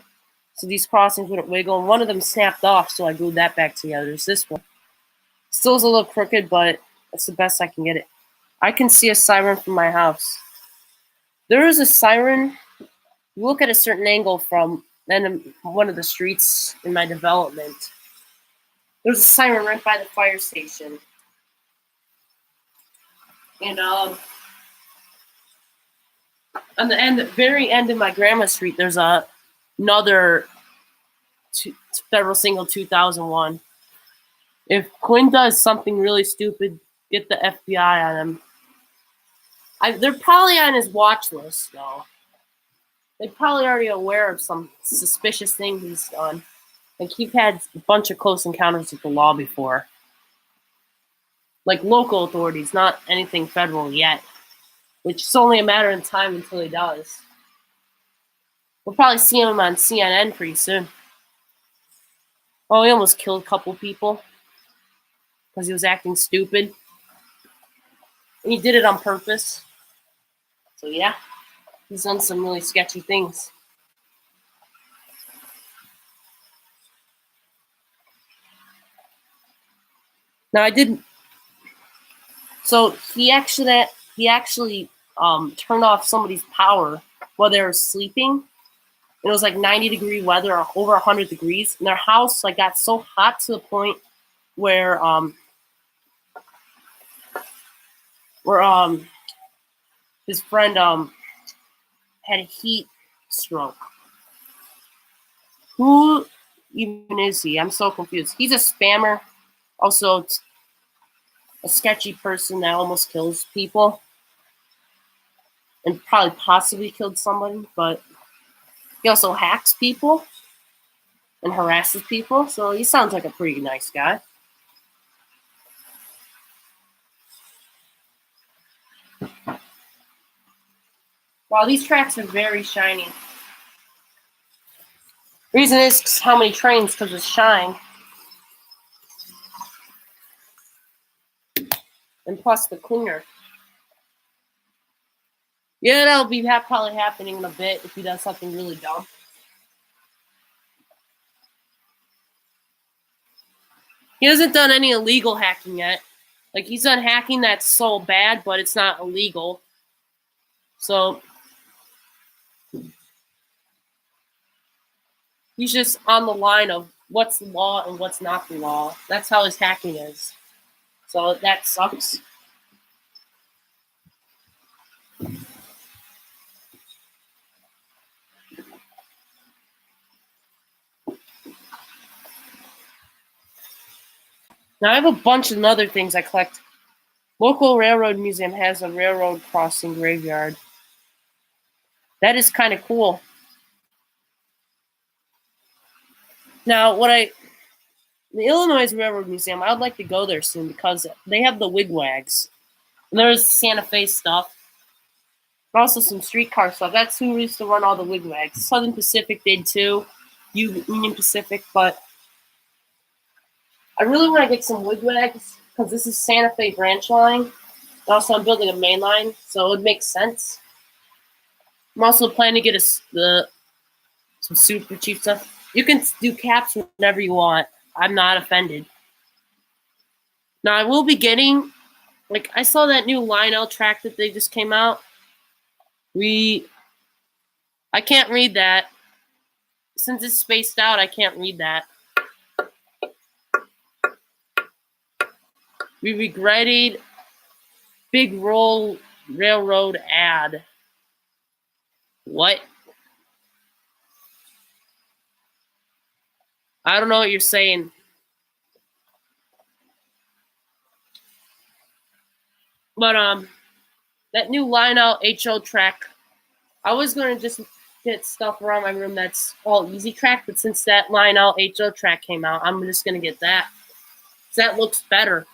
so these crossings wouldn't wiggle, and one of them snapped off, so I glued that back together. There's this one. Still is a little crooked, but that's the best I can get it. I can see a siren from my house. There is a siren. You look at a certain angle from one of the streets in my development. There's a siren right by the fire station. And on the very end of my grandma's street, there's another federal single 2001. If Quinn does something really stupid, get the FBI on him. They're probably on his watch list, though. They're probably already aware of some suspicious thing he's done. Like, he's had a bunch of close encounters with the law before. Like, local authorities, not anything federal yet. Which is only a matter of time until he does. We'll probably see him on CNN pretty soon. Oh, he almost killed a couple people because he was acting stupid. And he did it on purpose. So yeah, he's done some really sketchy things. Now I didn't. So he actually turned off somebody's power while they were sleeping. It was like 90-degree weather, or over 100 degrees, and their house like got so hot to the point where his friend had a heat stroke. Who even is he? I'm so confused. He's a spammer, also a sketchy person that almost kills people, and probably possibly killed somebody, but he also hacks people and harasses people, so he sounds like a pretty nice guy. Wow, these tracks are very shiny. Reason is how many trains, because it's shine. And plus the cleaner. Yeah, that'll be probably happening in a bit if he does something really dumb. He hasn't done any illegal hacking yet. Like, he's done hacking that's so bad, but it's not illegal. So he's just on the line of what's the law and what's not the law. That's how his hacking is. So that sucks. Now I have a bunch of other things I collect. Local railroad museum has a railroad crossing graveyard. That is kind of cool. Now, the Illinois Railroad Museum, I would like to go there soon because they have the wigwags. And there's Santa Fe stuff. But also some streetcar stuff. That's who used to run all the wigwags. Southern Pacific did too. Union Pacific, but I really want to get some wigwags because this is Santa Fe branch line. And also, I'm building a main line, so it would make sense. I'm also planning to get some super cheap stuff. You can do caps whenever you want. I'm not offended. Now, I will be getting, like, I saw that new Lionel track that they just came out. I can't read that. Since it's spaced out, I can't read that. We regretted Big Roll Railroad ad. What? I don't know what you're saying. But that new Lionel HO track, I was gonna just get stuff around my room that's all easy track, but since that Lionel HO track came out, I'm just gonna get that. That looks better.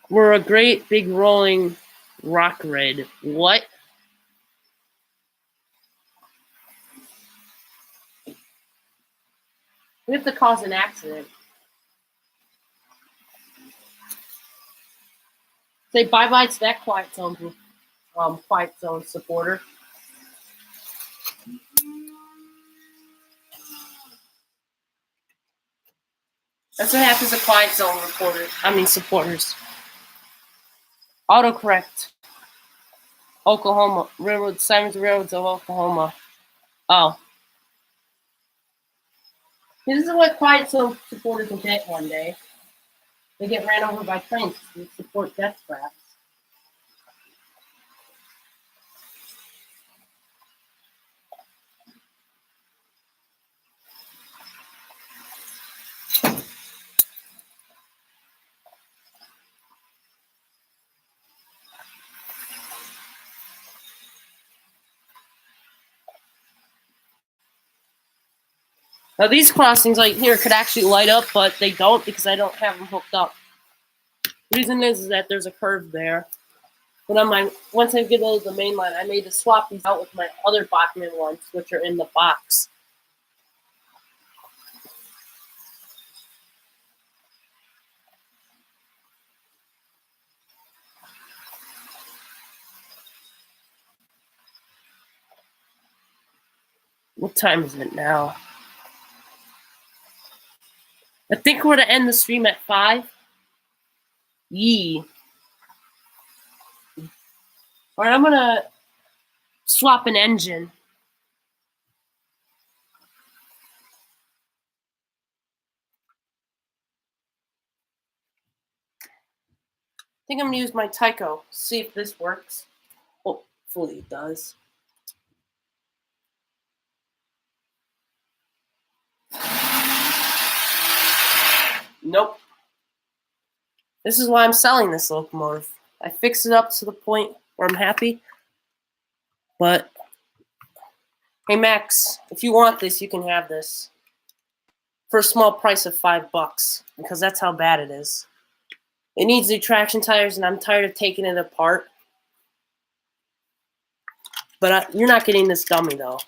We're a great big rolling rock red. What? We have to cause an accident. Say bye-bye to that Quiet Zone supporter. That's what happens to Quiet Zone supporters. Autocorrect. Oklahoma. Simons Railroads of Oklahoma. Oh. This is what Quiet Zone supporters will get one day. They get ran over by trains to support death traps. Now these crossings like here could actually light up, but they don't because I don't have them hooked up. The reason is that there's a curve there. But once I get those the main line, I made to swap these out with my other Bachmann ones, which are in the box. What time is it now? I think we're to end the stream at 5. Yee. Alright, I'm gonna swap an engine. I think I'm gonna use my Tyco. See if this works. Hopefully it does. Nope. This is why I'm selling this locomotive. I fixed it up to the point where I'm happy. But, hey Max, if you want this, you can have this. For a small price of $5. Because that's how bad it is. It needs new traction tires, and I'm tired of taking it apart. But you're not getting this dummy, though.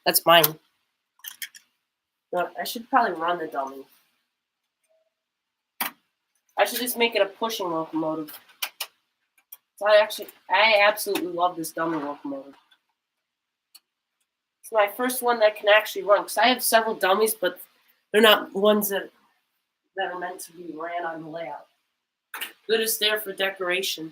That's mine. I should probably run the dummy. I should just make it a pushing locomotive. So I absolutely love this dummy locomotive. It's my first one that can actually run. Because I have several dummies, but they're not ones that are meant to be ran on the layout. They're just there for decoration.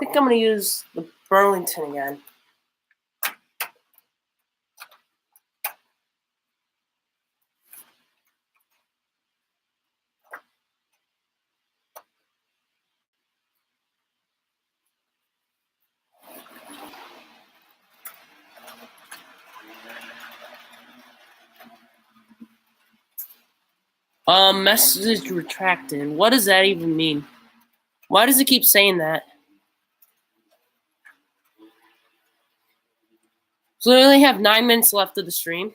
I think I'm going to use the Burlington again. Message retracted. What does that even mean? Why does it keep saying that? So I only have 9 minutes left of the stream.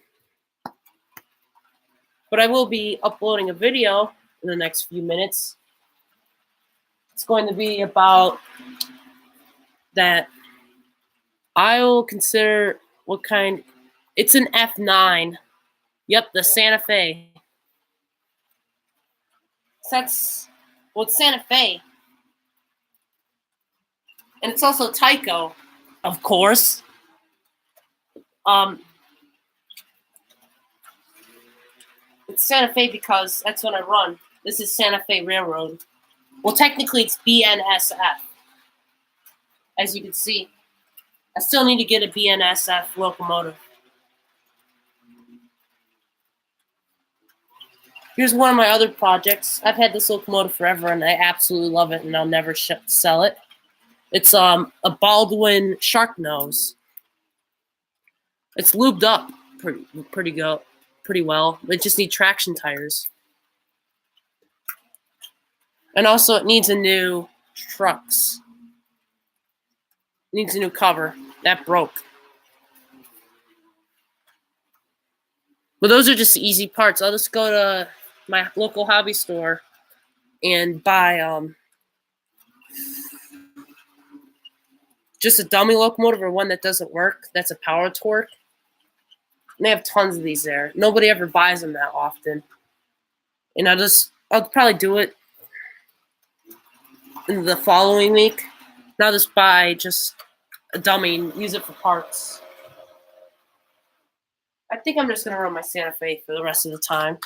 But I will be uploading a video in the next few minutes. It's going to be about that I will consider what kind. It's an F9. Yep, the Santa Fe. It's Santa Fe. And it's also Tyco, of course. It's Santa Fe because that's what I run. This is Santa Fe Railroad. Well, technically it's BNSF. As you can see. I still need to get a BNSF locomotive. Here's one of my other projects. I've had this locomotive forever, and I absolutely love it, and I'll never sell it. It's a Baldwin Shark Nose. It's lubed up pretty well. It just needs traction tires. And also, it needs a new trucks. It needs a new cover. That broke. But those are just the easy parts. I'll just go to my local hobby store and buy just a dummy locomotive or one that doesn't work. That's a Power Torque. And they have tons of these there. Nobody ever buys them that often. And I'll probably do it in the following week. Now just buy just a dummy and use it for parts. I think I'm just gonna run my Santa Fe for the rest of the time.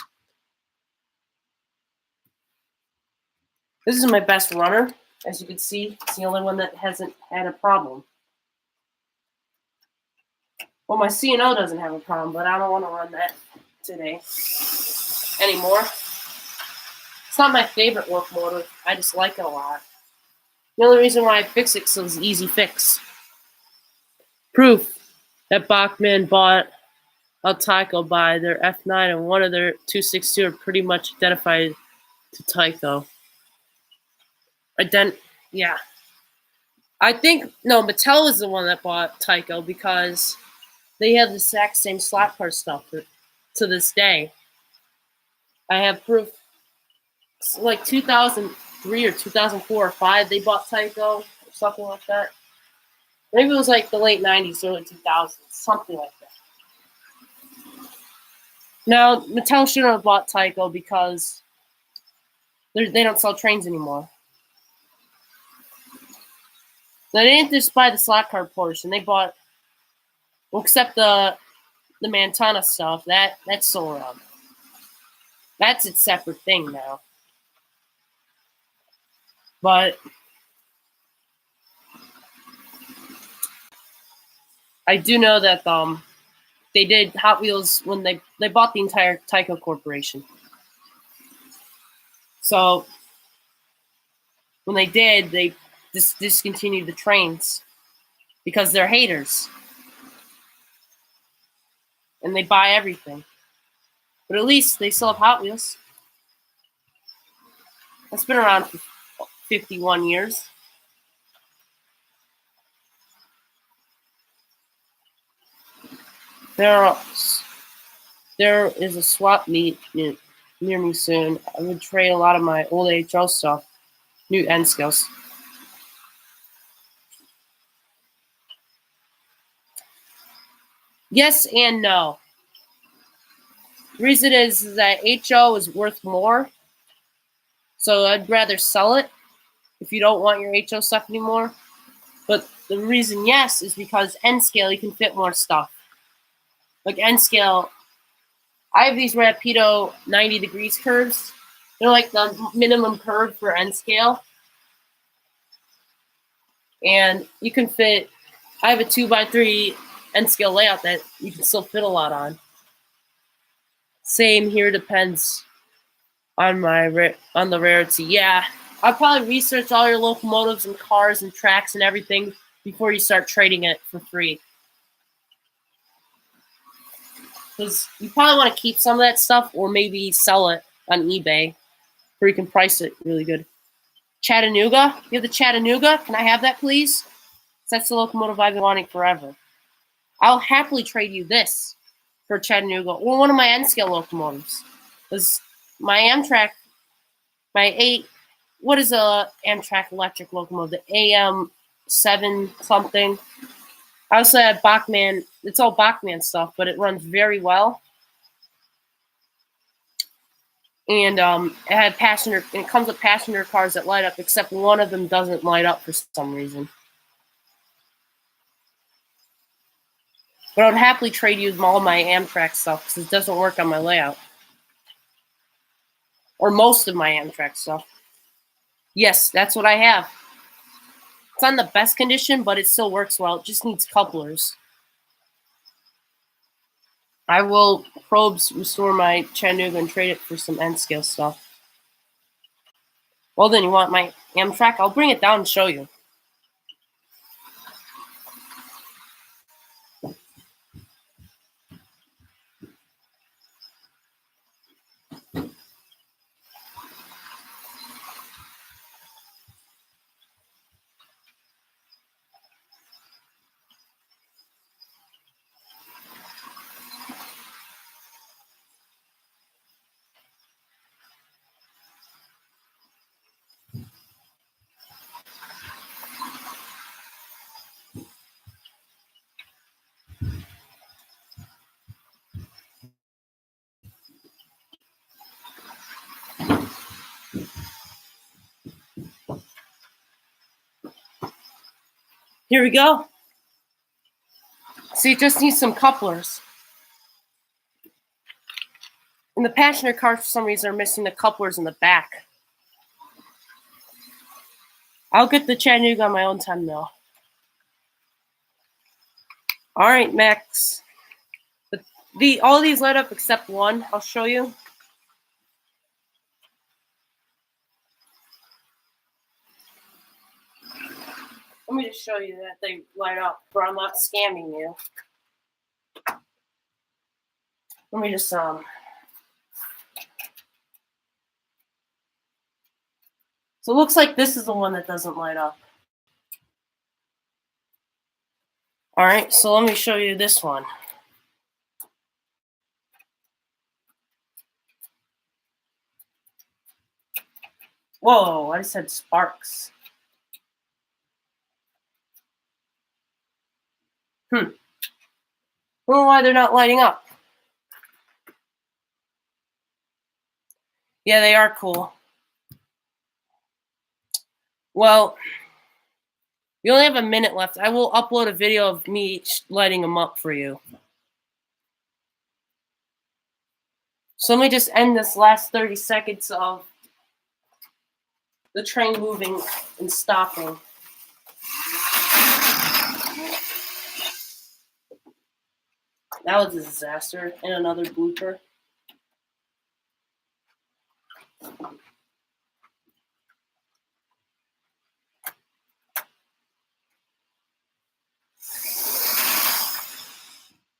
This is my best runner, as you can see. It's the only one that hasn't had a problem. Well, my C&O doesn't have a problem, but I don't want to run that today anymore. It's not my favorite locomotive. I just like it a lot. The only reason why I fix it is it's an easy fix. Proof that Bachmann bought a Tyco by their F9 and one of their 262 are pretty much identified to Tyco. Yeah. I think, no, Mattel was the one that bought Tyco because they have the exact same slot car stuff to this day. I have proof. It's like 2003 or 2004 or 5, they bought Tyco or something like that. Maybe it was like the late 90s, early 2000s, something like that. Now, Mattel shouldn't have bought Tyco because they don't sell trains anymore. They didn't just buy the slot car portion. They bought, well, except the Mantana stuff. That's still around. That's its separate thing now. But I do know that they did Hot Wheels when they bought the entire Tyco Corporation. So when they did, they discontinued the trains because they're haters. And they buy everything. But at least they still have Hot Wheels. It's been around for 51 years. There is a swap meet near me soon. I would trade a lot of my old HO stuff, new N skills. Yes and no. The reason is that HO is worth more, so I'd rather sell it if you don't want your HO stuff anymore. But the reason yes is because N scale you can fit more stuff. Like N scale, I have these Rapido 90 degrees curves. They're like the minimum curve for N scale. And you can fit, I have a 2x3 N scale layout that you can still fit a lot on. Same here, depends on the rarity. Yeah, I'll probably research all your locomotives and cars and tracks and everything before you start trading it for free. Because you probably want to keep some of that stuff or maybe sell it on eBay where you can price it really good. Chattanooga? You have the Chattanooga? Can I have that, please? That's the locomotive I've been wanting forever. I'll happily trade you this for Chattanooga or one of my N-scale locomotives. Because my Amtrak, what is a Amtrak electric locomotive? The AM7 something. I also have Bachmann. It's all Bachmann stuff, but it runs very well. And it comes with passenger cars that light up, except one of them doesn't light up for some reason. But I would happily trade you all my Amtrak stuff because it doesn't work on my layout. Or most of my Amtrak stuff. Yes, that's what I have. It's not in the best condition, but it still works well. It just needs couplers. I will restore my Chattanooga and trade it for some N-scale stuff. Well, then you want my Amtrak? I'll bring it down and show you. Here we go. See, it just needs some couplers. In the passenger car, for some reason, are missing the couplers in the back. I'll get the Chattanooga on my own time, though. All right, Max. All these light up except one. I'll show you. Let me just show you that they light up, where I'm not scamming you. Let me just So it looks like this is the one that doesn't light up. All right, so let me show you this one. Whoa, I said sparks. I don't know why they're not lighting up. Yeah, they are cool. Well, we only have a minute left. I will upload a video of me lighting them up for you. So let me just end this last 30 seconds of the train moving and stopping. That was a disaster and another blooper.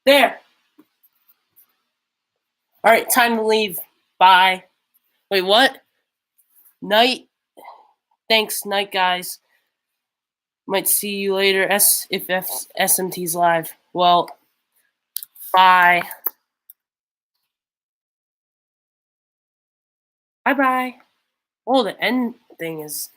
There. All right, time to leave. Bye. Wait, what? Night. Thanks, night, guys. Might see you later if SMT's live. Well, bye. Bye-bye. Oh, the end thing is